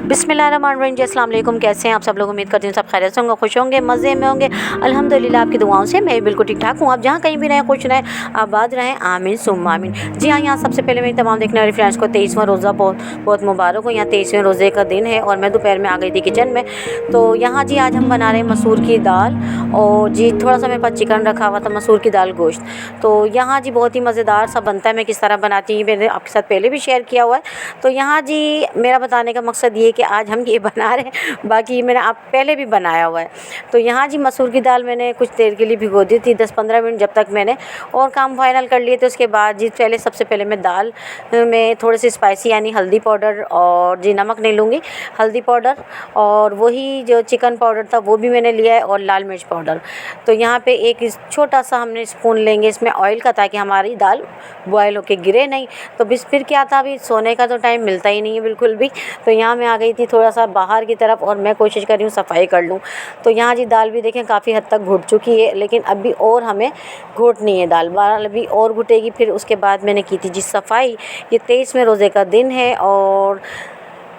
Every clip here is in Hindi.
बिस्मिल्लाहिर्रहमानिर्रहीम। अस्सलाम वालेकुम। कैसे हैं आप सब लोग? उम्मीद करती हूँ सब खैरियत से होंगे, खुश होंगे, मज़े में होंगे। अल्हम्दुलिल्लाह आपकी दुआओं से मैं बिल्कुल ठीक ठाक हूँ। आप जहाँ कहीं भी रहें, खुश रहें, आबाद रहें, आमीन सुम्मा आमीन। जी हाँ, यहाँ सबसे पहले मेरी तमाम देखने वाले फ्रेंड्स को 23वां रोज़ा बहुत बहुत मुबारक हो। यहाँ 23वें रोज़े का दिन है और मैं दोपहर में आ गई थी किचन में। तो यहाँ जी आज हम बना रहे हैं मसूर की दाल और जी थोड़ा सा मेरे पास चिकन रखा हुआ था, मसूर की दाल गोश्त। तो यहाँ जी बहुत ही मज़ेदार सा बनता है। मैं किस तरह बनाती हूँ मैंने आपके साथ पहले भी शेयर किया हुआ है। तो यहाँ जी मेरा बताने का मकसद ये है कि आज हम ये बना रहे हैं, बाकी मैंने आप पहले भी बनाया हुआ है। तो यहाँ जी मसूर की दाल मैंने कुछ देर के लिए भिगो दी थी, 10-15 मिनट, जब तक मैंने और काम फाइनल कर लिए थे। उसके बाद जी सबसे पहले मैं दाल में थोड़े से स्पाइसी यानी हल्दी पाउडर और जी नमक नहीं लूँगी, हल्दी पाउडर और वही जो चिकन पाउडर था वो भी मैंने लिया है और लाल मिर्च पाउडर। तो यहाँ पे एक छोटा सा हमने स्पून लेंगे इसमें ऑयल का, ताकि हमारी दाल बॉयल होके गिरे नहीं। तो बस फिर क्या था, अभी सोने का तो टाइम मिलता ही नहीं है बिल्कुल भी। तो यहाँ मैं आ गई थी थोड़ा सा बाहर की तरफ और मैं कोशिश कर रही हूँ सफाई कर लूँ। तो यहाँ जी दाल भी देखें काफ़ी हद तक घुट चुकी है, लेकिन अभी और हमें घुटनी है दाल अभी और घुटेगी। फिर उसके बाद मैंने की थी जी सफाई। ये 23वें रोज़े का दिन है और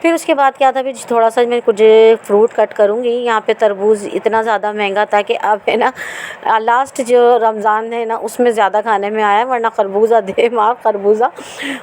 फिर उसके बाद क्या था, फिर थोड़ा सा मैं कुछ फ्रूट कट करूँगी। यहाँ पे तरबूज इतना ज़्यादा महंगा था कि अब है ना लास्ट जो रमज़ान है ना उसमें ज़्यादा खाने में आया, वरना खरबूजा दे मार खरबूजा।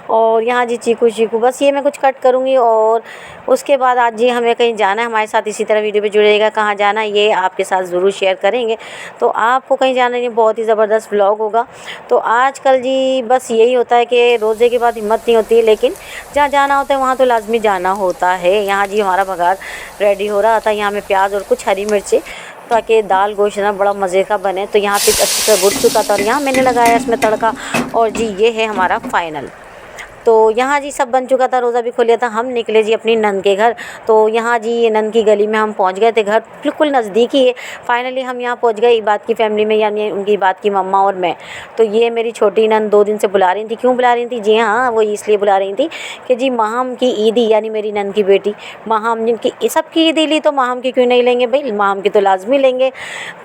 और यहाँ जी चीकू बस ये मैं कुछ कट करूँगी। और उसके बाद आज जी हमें कहीं जाना है, हमारे साथ इसी तरह वीडियो पे जुड़ेगा। कहाँ जाना है ये आपके साथ ज़रूर शेयर करेंगे। तो आपको कहीं जाना नहीं, बहुत ही ज़बरदस्त व्लॉग होगा। तो आजकल जी बस यही होता है कि रोज़े के बाद हिम्मत नहीं होती है, लेकिन जहाँ जाना होता है वहाँ तो लाजमी जाना होता है। यहाँ जी हमारा बघार रेडी हो रहा था। यहाँ में प्याज और कुछ हरी मिर्ची, ताकि दाल गोश्त ना बड़ा मज़े का बने। तो यहाँ पे अच्छी तरह घुट चुका था और यहाँ मैंने लगाया इसमें तड़का। और जी ये है हमारा फाइनल। तो यहाँ जी सब बन चुका था, रोज़ा भी खोल लिया था। हम निकले जी अपनी नंद के घर। तो यहाँ जी ये नंद की गली में हम पहुँच गए थे, घर बिल्कुल नज़दीक ही है। फाइनली हम यहाँ पहुँच गए इबाद की फैमिली में, यानी उनकी इबाद की मम्मा और मैं। तो ये मेरी छोटी नंद 2 दिन से बुला रही थी। क्यों बुला रही थी? जी हाँ, वो इसलिए बुला रही थी कि जी माहम की ईदी, यानी मेरी नंद की बेटी माहम, जिनकी सबकी ईदी ली तो माहम की क्यों नहीं लेंगे भाई, माहम की तो लाजमी लेंगे।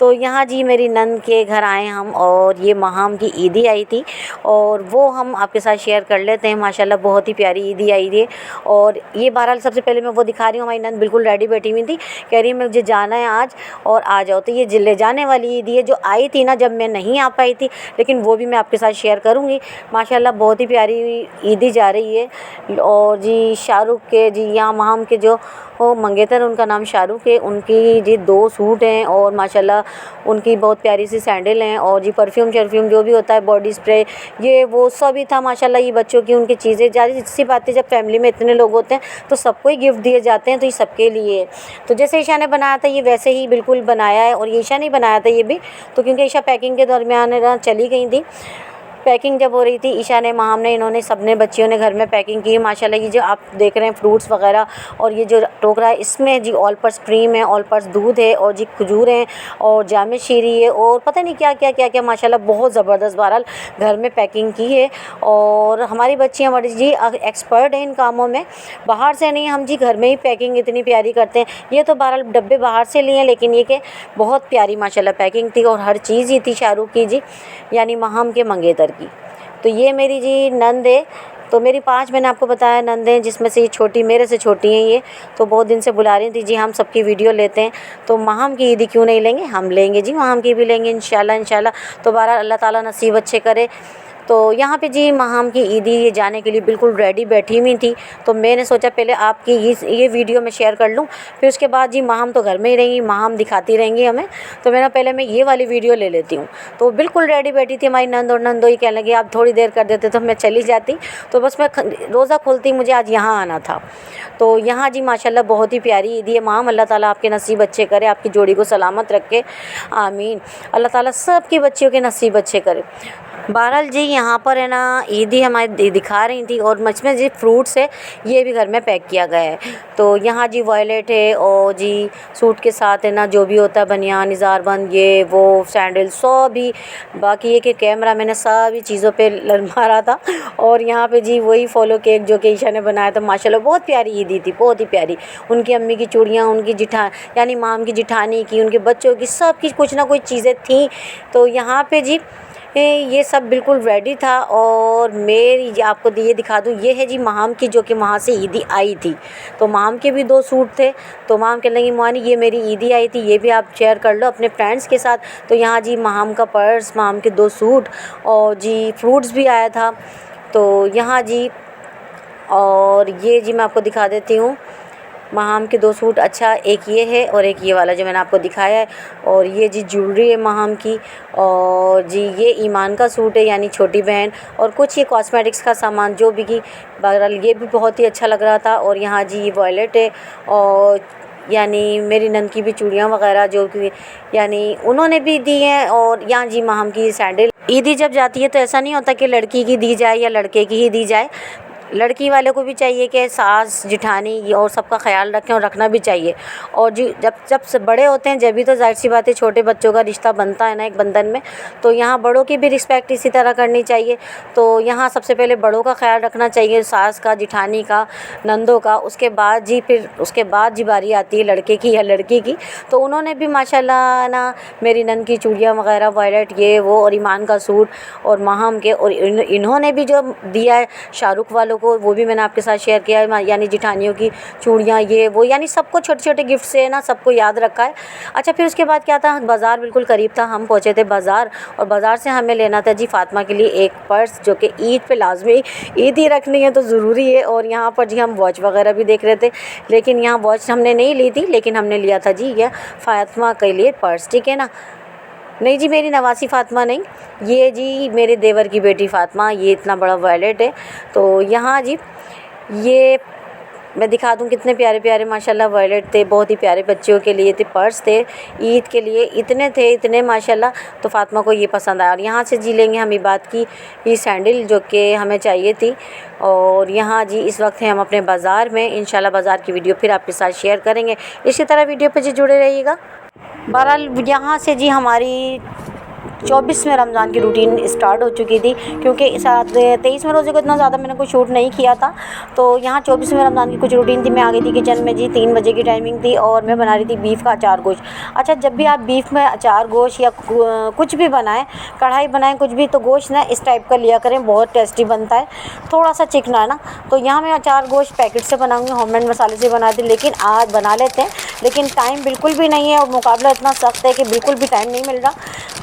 तो यहाँ जी मेरी नंद के घर आए हम और ये माहम की ईदी आई थी और वो हम आपके साथ शेयर कर लेते हैं। माशाल्लाह बहुत ही प्यारी ईदी आई थी। और ये बहरहाल सबसे पहले मैं वो दिखा रही हूँ। हमारी नंद बिल्कुल रेडी बैठी हुई थी, कह रही है मुझे जाना है आज और आ जाओ। तो ये ले जाने वाली ईदी है जो आई थी ना जब मैं नहीं आ पाई थी, लेकिन वो भी मैं आपके साथ शेयर करूँगी। माशाल्लाह बहुत ही प्यारी ईदी जा रही है। और जी शाहरुख के जी यहाँ माहम के जो मंगेतर, उनका नाम शाहरुख है, उनकी जी 2 सूट हैं और माशाल्लाह उनकी बहुत प्यारी सी सैंडल हैं। और जी परफ्यूम जो भी होता है, बॉडी स्प्रे, ये वो सभी था माशाल्लाह। ये बच्चों की उनकी चीज़ें जारी सी बात है, जब फैमिली में इतने लोग होते हैं तो सबको ही गिफ्ट दिए जाते हैं, तो ये सबके लिए। तो जैसे ईशा ने बनाया था ये वैसे ही बिल्कुल बनाया है। और ये ईशा नहीं बनाया था ये भी, तो क्योंकि ईशा पैकिंग के दरमियान चली गई थी। पैकिंग जब हो रही थी, ईशा ने, माहम ने, इन्होंने सबने बच्चियों ने घर में पैकिंग की माशाल्लाह। ये जो आप देख रहे हैं फ्रूट्स वगैरह और ये जो टोकरा है, इसमें जी ऑल पर्स क्रीम है, ऑल पर्स दूध है और जी खजूर है और जामे शीरी है और पता नहीं क्या क्या क्या क्या माशाल्लाह बहुत ज़बरदस्त बहरहाल घर में पैकिंग की है। और हमारी बच्चियाँ बड़ी जी एक्सपर्ट हैं इन कामों में, बाहर से नहीं, हम जी घर में ही पैकिंग इतनी प्यारी करते हैं। ये तो बहरहाल डब्बे बाहर से लिए हैं, लेकिन ये कि बहुत प्यारी माशाल्लाह पैकिंग थी और हर चीज़ ही थी शाहरुख की जी, यानी माहम के मंगेतर की। तो ये मेरी जी नंद है। तो मेरी 5 मैंने आपको बताया नंद हैं, जिसमें से ये छोटी मेरे से छोटी हैं। ये तो बहुत दिन से बुला रही थी जी हम सबकी वीडियो लेते हैं, तो माहम की ईदी क्यों नहीं लेंगे, हम लेंगे जी, माहम की भी लेंगे इंशाल्लाह। तो बहरहाल अल्लाह ताला नसीब अच्छे करे। तो यहाँ पे जी माहम की ईदी ये जाने के लिए बिल्कुल रेडी बैठी हुई थी। तो मैंने सोचा पहले आपकी ये वीडियो में शेयर कर लूँ, फिर उसके बाद जी माहम तो घर में ही रहेंगी, माहम दिखाती रहेंगी हमें, तो मैंने पहले मैं ये वाली वीडियो ले लेती हूँ। तो बिल्कुल रेडी बैठी थी हमारी नंद, और नंदोई कहने लगी आप थोड़ी देर कर देते तो मैं चली जाती। तो बस मैं रोज़ा खोलती, मुझे आज यहाँ आना था। तो यहाँ जी माशाल्लाह बहुत ही प्यारी ईदी है। माहम अल्लाह ताला आपके नसीब अच्छे करे, आपकी जोड़ी को सलामत रखे, आमीन। अल्लाह ताला सब की बच्चियों के नसीब अच्छे करे। बहरहाल जी यहाँ पर है ना ईदी हमारी दिखा रही थी और में जी फ्रूट्स है, ये भी घर में पैक किया गया है। तो यहाँ जी वॉयलेट है और जी सूट के साथ है ना जो भी होता है बनियान, इज़ारबंद, ये वो सैंडल, सब ही। बाकी ये कि कैमरा मैंने सभी चीज़ों पे मारा था। और यहाँ पे जी वही फॉलो केक जो कि ईशा ने बनाया था, माशाल्लाह बहुत प्यारी ईदी थी, बहुत ही प्यारी। उनकी अम्मी की चूड़ियाँ, उनकी यानी माम की जिठानी की, उनके बच्चों की, सब की कुछ ना कुछ चीज़ें थी। तो यहाँ पे जी ये सब बिल्कुल रेडी था। और मेरी आपको ये दिखा दूँ, ये है जी माहम की, जो कि वहाँ से ईदी आई थी। तो माहम के भी 2 सूट थे। तो माहम कहने लगी मोहानी ये मेरी ईदी आई थी, ये भी आप शेयर कर लो अपने फ्रेंड्स के साथ। तो यहाँ जी माहम का पर्स, माहम के 2 सूट और जी फ्रूट्स भी आया था। तो यहाँ जी, और ये जी मैं आपको दिखा देती हूँ माहम के 2 सूट। अच्छा, एक ये है और एक ये वाला जो मैंने आपको दिखाया है। और ये जी ज्वेलरी है माहम की। और जी ये ईमान का सूट है, यानी छोटी बहन। और कुछ ये कॉस्मेटिक्स का सामान जो भी, बहरहाल ये भी बहुत ही अच्छा लग रहा था। और यहाँ जी वॉलेट है, और यानी मेरी नंद की भी चूड़ियाँ वगैरह जो कि यानी उन्होंने भी दी हैं। और यहाँ जी माहम की सैंडल। ईदी जब जाती है तो ऐसा नहीं होता कि लड़की की दी जाए या लड़के की ही दी जाए। लड़की वाले को भी चाहिए कि सास जिठानी और सबका ख्याल रखें, और रखना भी चाहिए। और जी जब जब से बड़े होते हैं जब भी तो ज़ाहिर सी बात है छोटे बच्चों का रिश्ता बनता है ना एक बंधन में। तो यहाँ बड़ों की भी रिस्पेक्ट इसी तरह करनी चाहिए। तो यहाँ सबसे पहले बड़ों का ख्याल रखना चाहिए, सास का, जिठानी का, नंदों का। उसके बाद जी फिर उसके बाद जी बारी आती है लड़के की या लड़की की। तो उन्होंने भी माशाल्लाह ना मेरी नंद की चूड़ियाँ वगैरह, वॉलेट, ये वो, और ईमान का सूट और माहम के, और इन्होंने भी जो दिया है शाहरुख वालों को, वो भी मैंने आपके साथ शेयर किया है। यानी जिठानियों की चूड़ियाँ, ये वो, यानी सबको छोटे छोटे गिफ्ट से ना सबको याद रखा है। अच्छा, फिर उसके बाद क्या था, बाज़ार बिल्कुल करीब था, हम पहुँचे थे बाज़ार। और बाज़ार से हमें लेना था जी फ़ातिमा के लिए एक पर्स, जो कि ईद पे लाजमी, ईद ही रखनी है तो ज़रूरी है। और यहाँ पर जी हम वॉच वगैरह भी देख रहे थे, लेकिन यहाँ वॉच हमने नहीं ली थी, लेकिन हमने लिया था जी यह फ़ातिमा के लिए पर्स, ठीक है ना। नहीं जी, मेरी नवासी फ़ातिमा नहीं, ये जी मेरे देवर की बेटी फ़ातिमा। ये इतना बड़ा वॉलेट है। तो यहाँ जी ये मैं दिखा दूँ कितने प्यारे प्यारे माशाल्लाह वॉलेट थे, बहुत ही प्यारे बच्चों के लिए थे, पर्स थे ईद के लिए, इतने थे इतने माशाल्लाह। तो फ़ातिमा को ये पसंद आया। और यहाँ से जी लेंगे हम बात की ये सैंडल जो कि हमें चाहिए थी। और यहाँ जी इस वक्त हैं हम अपने बाज़ार में। इंशाल्लाह बाज़ार की वीडियो फिर आपके साथ शेयर करेंगे। इसी तरह वीडियो पर जी जुड़े रहिएगा। बहरहाल यहाँ से जी हमारी 24वें रमज़ान की रूटीन स्टार्ट हो चुकी थी, क्योंकि 23वें रोज़े को इतना ज़्यादा मैंने कोई शूट नहीं किया था। तो यहाँ 24वें रमज़ान की कुछ रूटीन थी। मैं आ गई थी किचन में जी, 3 बजे की टाइमिंग थी, और मैं बना रही थी बीफ का अचार गोश्त। अच्छा, जब भी आप बीफ में अचार गोश्त या कुछ भी बनाएं, कढ़ाई बनाएं कुछ भी, तो गोश्त ना इस टाइप का लिया करें, बहुत टेस्टी बनता है, थोड़ा सा चिकना है ना। तो यहाँ मैं अचार गोश्त पैकेट से बनाऊँगी, होममेड मसाले से बनाए थे, लेकिन आज बना लेते हैं, लेकिन टाइम बिल्कुल भी नहीं है और मुकाबला इतना सख्त है कि बिल्कुल भी टाइम नहीं मिल रहा।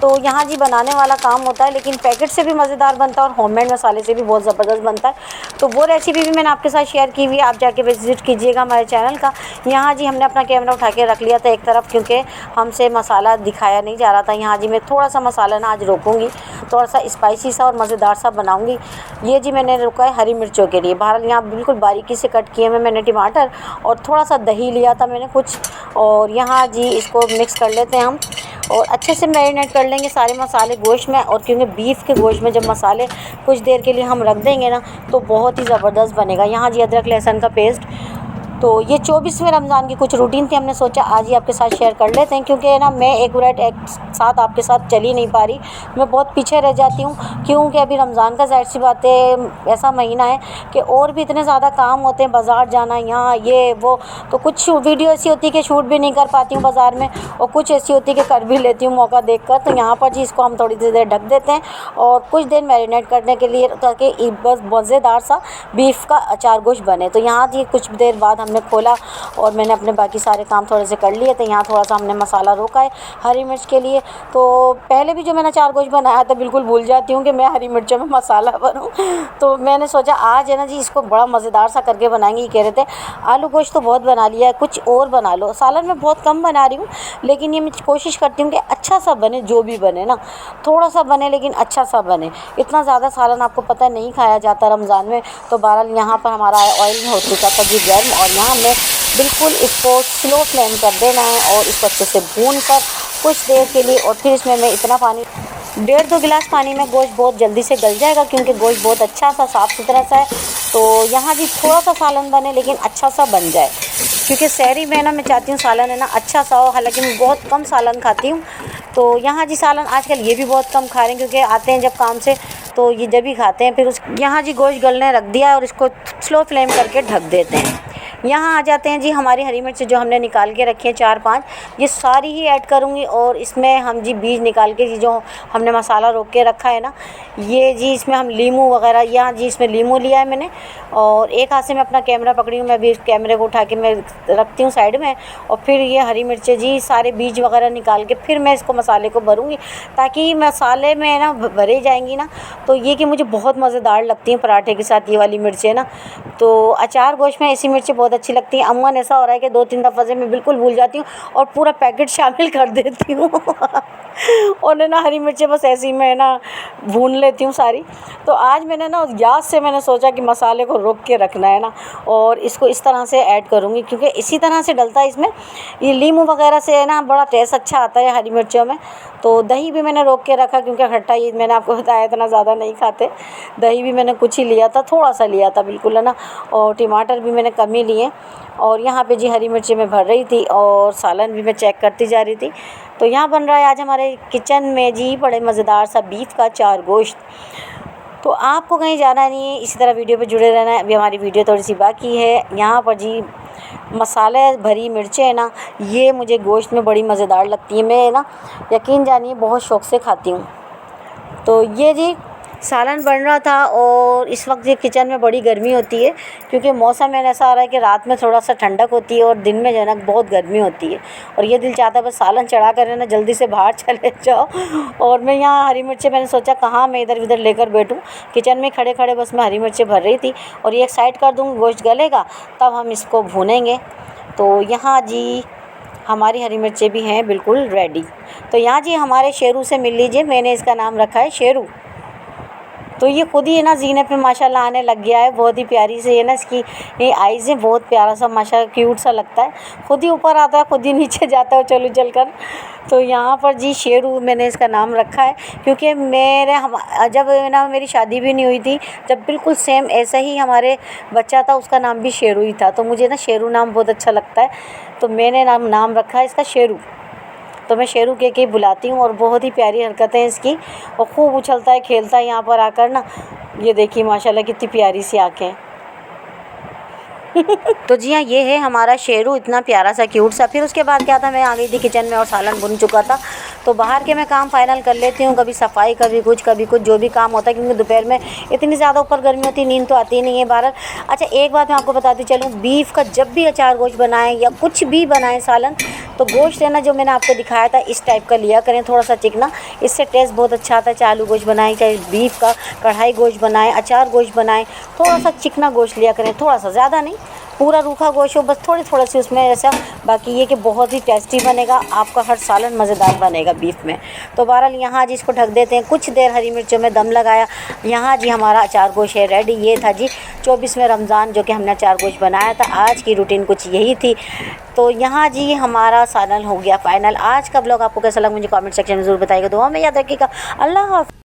तो यहाँ जी बनाने वाला काम होता है, लेकिन पैकेट से भी मज़ेदार बनता है और होममेड मसाले से भी बहुत ज़बरदस्त बनता है। तो वो रेसिपी भी मैंने आपके साथ शेयर की हुई है, आप जाके विज़िट कीजिएगा हमारे चैनल का। यहाँ जी हमने अपना कैमरा उठा के रख लिया था एक तरफ, क्योंकि हमसे मसाला दिखाया नहीं जा रहा था। यहाँ जी मैं थोड़ा सा मसाला ना आज रोकूँगी, थोड़ा सा स्पाइसी सा और मज़ेदार सा बनाऊँगी। ये जी मैंने रोका है हरी मिर्चों के लिए। बहरहाल यहाँ बिल्कुल बारीकी से कट किए में मैंने टमाटर और थोड़ा सा दही लिया था मैंने कुछ। और यहाँ जी इसको मिक्स कर लेते हैं हम, और अच्छे से मैरिनेट कर लेंगे सारे मसाले गोश्त में। और क्योंकि बीफ के गोश्त में जब मसाले कुछ देर के लिए हम रख देंगे ना, तो बहुत ही ज़बरदस्त बनेगा। यहाँ जी अदरक लहसुन का पेस्ट। तो ये 24वें रमज़ान की कुछ रूटीन थी, हमने सोचा आज ही आपके साथ शेयर कर लेते हैं, क्योंकि ना मैं एक साथ आपके साथ चल ही नहीं पा रही, मैं बहुत पीछे रह जाती हूँ। क्योंकि अभी रमज़ान का ज़ाहिर सी बात है ऐसा महीना है कि और भी इतने ज़्यादा काम होते हैं, बाज़ार जाना, यहाँ ये वो। तो कुछ वीडियो ऐसी होती है कि शूट भी नहीं कर पाती हूँ बाज़ार में, और कुछ ऐसी होती है कि कर भी लेती हूँ मौका देख कर। तो यहाँ पर जी इसको हम थोड़ी देर ढक देते हैं और कुछ देर मैरिनेट करने के लिए, ताकि बस मज़ेदार सा बीफ का अचार गोश्त बने। तो यहाँ जी कुछ देर बाद हमने खोला और मैंने अपने बाकी सारे काम थोड़े से कर लिए थे। यहाँ थोड़ा सा हमने मसाला रोका है हरी मिर्च के लिए। तो पहले भी जो मैंने अचार गोश्त बनाया था बिल्कुल भूल जाती हूँ कि मैं हरी मिर्चों में मसाला भरूँ। तो मैंने सोचा आज है ना जी इसको बड़ा मज़ेदार सा करके बनाएंगे। ये कह रहे थे आलू गोश्त तो बहुत बना लिया है, कुछ और बना लो। सालन मैं बहुत कम बना रही हूँ, लेकिन ये मैं कोशिश करती हूँ कि अच्छा सा बने, जो भी बने ना थोड़ा सा बने लेकिन अच्छा सा बने। इतना ज़्यादा सालन आपको पता नहीं खाया जाता रमज़ान में। तो बहरहाल यहाँ पर हमारा ऑयल हो चुका था जी गर्म, और यहाँ हमने बिल्कुल इसको स्लो फ्लेम कर देना है और इसको अच्छे से भून कर कुछ देर के लिए। और फिर इसमें मैं इतना पानी 1.5-2 गिलास पानी में गोश्त बहुत जल्दी से गल जाएगा, क्योंकि गोश्त बहुत अच्छा सा साफ़ सुथरा सा है। तो यहाँ जी थोड़ा सा सालन बने लेकिन अच्छा सा बन जाए, क्योंकि सहरी में ना मैं चाहती हूँ सालन है ना अच्छा सा हो। हालांकि मैं बहुत कम सालन खाती हूँ। तो यहाँ जी सालन आजकल ये भी बहुत कम खा रहे हैं, क्योंकि आते हैं जब काम से तो ये जब ही खाते हैं। फिर यहाँ जी गोश्त गलने रख दिया और इसको स्लो फ्लेम करके ढक देते हैं। यहाँ आ जाते हैं जी हमारी हरी मिर्च जो हमने निकाल के रखी है 4-5, ये सारी ही ऐड करूँगी। और इसमें हम जी बीज निकाल के जी जो हमने मसाला रोक के रखा है ना, ये जी इसमें हम लीमू वगैरह, यहाँ जी इसमें लीमू लिया है मैंने, और एक हाथ से मैं अपना कैमरा पकड़ी हूँ, मैं भी कैमरे को उठा के मैं रखती हूँ साइड में। और फिर ये हरी मिर्चें जी सारे बीज वगैरह निकाल के फिर मैं इसको मसाले को भरूँगी, ताकि मसाले में ना भरे जाएंगी ना, तो ये कि मुझे बहुत मज़ेदार लगती हैं पराठे के साथ ये वाली मिर्चें ना। तो अचार गोश्त में ऐसी मिर्चें बहुत अच्छी लगती हैं। अमूमन ऐसा हो रहा है कि 2-3 दफ़ा से मैं बिल्कुल भूल जाती हूँ और पूरा पैकेट शामिल कर देती हूँ और ना हरी मिर्चें बस ऐसी मैं ना भून लेती हूँ सारी। तो आज मैंने ना याद से मैंने सोचा कि मसाले को रोक के रखना है ना, और इसको इस तरह से ऐड करूँगी, क्योंकि इसी तरह से डलता है इसमें ये लीमू वगैरह से है ना, बड़ा टेस्ट अच्छा आता है हरी मिर्चों में। तो दही भी मैंने रोक के रखा, क्योंकि खट्टा ये मैंने आपको बताया इतना ज़्यादा नहीं खाते। दही भी मैंने कुछ ही लिया था, थोड़ा सा लिया था बिल्कुल है ना, और टमाटर भी मैंने कम ही लिए। और यहाँ पे जी हरी मिर्ची मैं भर रही थी और सालन भी मैं चेक करती जा रही थी। तो यहाँ बन रहा है आज हमारे किचन में जी बड़े मज़ेदार सा बीफ का अचार गोश्त। तो आपको कहीं जाना नहीं है, इसी तरह वीडियो पे जुड़े रहना है। अभी हमारी वीडियो थोड़ी सी बाकी है। यहाँ पर जी मसाले भरी मिर्चें है ना, ये मुझे गोश्त में बड़ी मज़ेदार लगती है। मैं ना यकीन जानिए बहुत शौक़ से खाती हूँ। तो ये जी सालन बन रहा था, और इस वक्त ये किचन में बड़ी गर्मी होती है, क्योंकि मौसम में ऐसा आ रहा है कि रात में थोड़ा सा ठंडक होती है और दिन में जो है ना बहुत गर्मी होती है। और ये दिल चाहता है बस सालन चढ़ा कर ना जल्दी से बाहर चले जाओ। और मैं यहाँ हरी मिर्चें मैंने सोचा कहाँ मैं इधर उधर लेकर बैठूँ, किचन में खड़े खड़े बस मैं हरी मिर्चें भर रही थी। और ये एक साइड कर दूँगी, गोश्त गलेगा तब हम इसको भूनेंगे। तो यहाँ जी हमारी हरी मिर्चें भी हैं बिल्कुल रेडी। तो यहाँ जी हमारे शेरू से मिल लीजिए, मैंने इसका नाम रखा है शेरू। तो ये खुद ही है ना जीने पे माशाल्लाह आने लग गया है। बहुत ही प्यारी से है ना, इसकी ये आइज़ हैं, बहुत प्यारा सा माशाल्लाह क्यूट सा लगता है। खुद ही ऊपर आता है, खुद ही नीचे जाता है चल उछल कर। तो यहाँ पर जी शेरू मैंने इसका नाम रखा है, क्योंकि जब ना मेरी शादी भी नहीं हुई थी, जब बिल्कुल सेम ऐसा ही हमारे बच्चा था, उसका नाम भी शेरू ही था। तो मुझे ना शेरू नाम बहुत अच्छा लगता है, तो मैंने नाम रखा है इसका शेरू। तो मैं शेरू कह के बुलाती हूँ। और बहुत ही प्यारी हरकतें हैं इसकी, और खूब उछलता है खेलता है यहाँ पर आकर ना। ये देखिए माशाल्लाह कितनी प्यारी सी आँखें। तो जी हाँ, ये है हमारा शेरू, इतना प्यारा सा क्यूट सा। फिर उसके बाद क्या था, मैं आ गई थी किचन में और सालन बुन चुका था। तो बाहर के मैं काम फाइनल कर लेती हूँ, कभी सफाई कभी कुछ जो भी काम होता है, क्योंकि दोपहर में इतनी ज़्यादा ऊपर गर्मी होती है, नींद तो आती नहीं है बहरहाल। अच्छा एक बात मैं आपको बताती चलूँ, बीफ का जब भी अचार गोश्त बनाएं या कुछ भी बनाएं सालन, तो गोश्त है ना जो मैंने आपको दिखाया था इस टाइप का लिया करें, थोड़ा सा चिकना, इससे टेस्ट बहुत अच्छा आता है। चाहे आलू गोश्त बनाएं, चाहे बीफ का कढ़ाई गोश्त बनाएं, अचार गोश्त बनाएं, थोड़ा सा चिकना गोश्त लिया करें, थोड़ा सा, ज़्यादा नहीं, पूरा रूखा गोश्त हो, बस थोड़ी सी उसमें ऐसा। बाकी ये कि बहुत ही टेस्टी बनेगा आपका हर सालन, मज़ेदार बनेगा बीफ में। तो बहरहाल यहाँ जी इसको ढक देते हैं, कुछ देर हरी मिर्चों में दम लगाया। यहाँ जी हमारा अचार गोश्त है रेडी। ये था जी 24वें रमज़ान जो कि हमने अचार गोश्त बनाया था। आज की रूटीन कुछ यही थी। तो यहाँ जी हमारा सालन हो गया फ़ाइनल। आज का ब्लॉग आपको कैसा लगा मुझे कमेंट सेक्शन में ज़रूर बताइएगा। दुआ में याद रखिएगा। अल्लाह हाफ़िज़।